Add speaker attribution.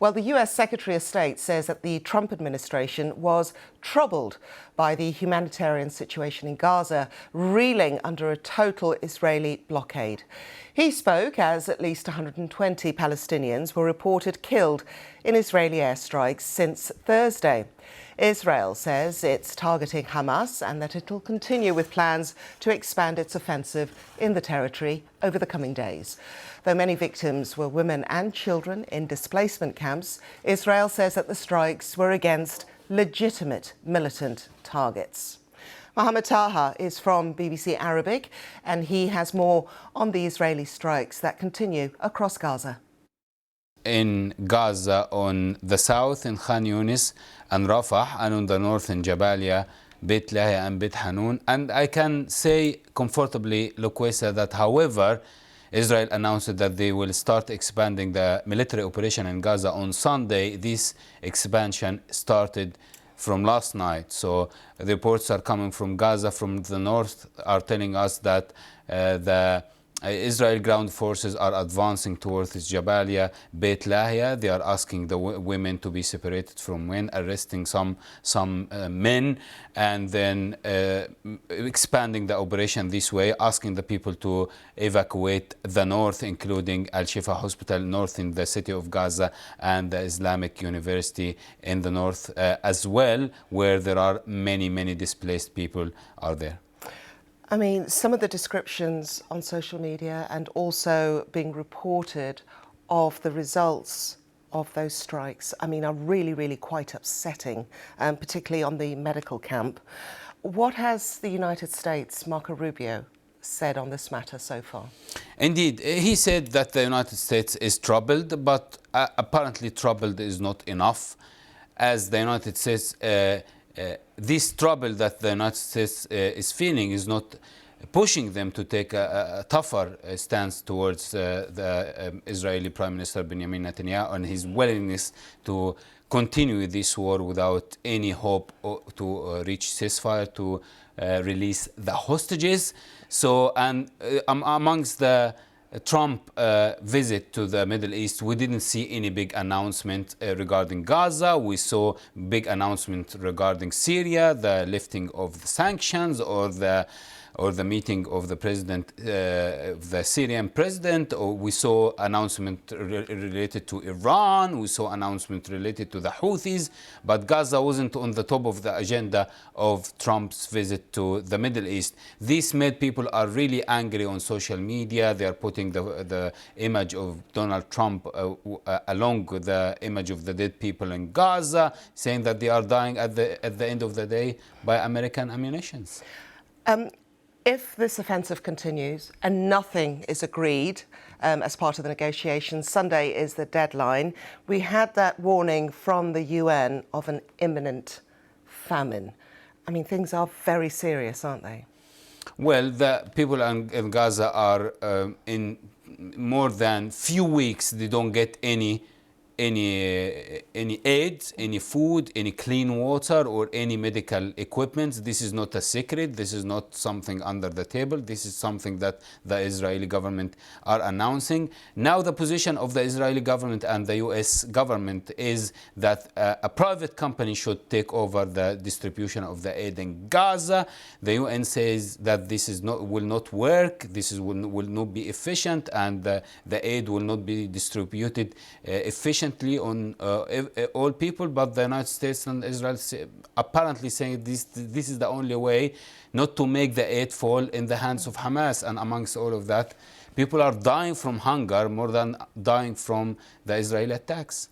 Speaker 1: Well, the US Secretary of State says that the Trump administration was troubled by the humanitarian situation in Gaza, reeling under a total Israeli blockade. He spoke as at least 120 Palestinians were reported killed in Israeli airstrikes since Thursday. Israel says it's targeting Hamas and that it'll continue with plans to expand its offensive in the territory over the coming days. Though many victims were women and children in displacement camps, Israel says that the strikes were against legitimate militant targets. Mohammed Taha is from BBC Arabic, and he has more on the Israeli strikes that continue across Gaza.
Speaker 2: In Gaza, on the south in Khan Yunis and Rafah, and on the north in Jabalia, Beit Lahia and Beit Hanun. And I can say comfortably, Lokwesa, that however, Israel announced that they will start expanding the military operation in Gaza on Sunday. This expansion started from last night. So the reports are coming from Gaza, from the north, are telling us that the Israel ground forces are advancing towards Jabalia, Beit Lahia. They are asking the women to be separated from men, arresting some men, and then expanding the operation this way, asking the people to evacuate the north, including Al-Shifa Hospital north in the city of Gaza and the Islamic University in the north as well, where there are many displaced people are there.
Speaker 1: I mean, some of the descriptions on social media and also being reported of the results of those strikes, I mean, are really quite upsetting, particularly on the medical camp. What has the United States, Marco Rubio, said on this matter so far?
Speaker 2: Indeed, he said that the United States is troubled, but apparently troubled is not enough, as the United States this trouble that the United States is feeling is not pushing them to take a tougher stance towards the Israeli Prime Minister Benjamin Netanyahu and his willingness to continue this war without any hope to reach ceasefire, to release the hostages. So, and amongst the Trump visit to the Middle East, we didn't see any big announcement regarding Gaza. We saw big announcement regarding Syria, the lifting of the sanctions, or the meeting of the president, the Syrian president. Or we saw announcement related to Iran. We saw announcement related to the Houthis. But Gaza wasn't on the top of the agenda of Trump's visit to the Middle East. This made people are really angry on social media. They are putting the image of Donald Trump along with the image of the dead people in Gaza, saying that they are dying at the end of the day by American ammunitions.
Speaker 1: If this offensive continues and nothing is agreed as part of the negotiations, Sunday is the deadline. We had that warning from the UN of an imminent famine. I mean, things are very serious, aren't they?
Speaker 2: Well, the people in Gaza are in more than few weeks, they don't get any aid, any food, any clean water, or any medical equipment. This is not a secret. This is not something under the table. This is something that the Israeli government are announcing. Now the position of the Israeli government and the US government is that a private company should take over the distribution of the aid in Gaza. The UN says that this will not work. This will not be efficient, and the aid will not be distributed efficiently on all people. But the United States and Israel apparently saying this is the only way not to make the aid fall in the hands of Hamas. And amongst all of that, people are dying from hunger more than dying from the Israeli attacks.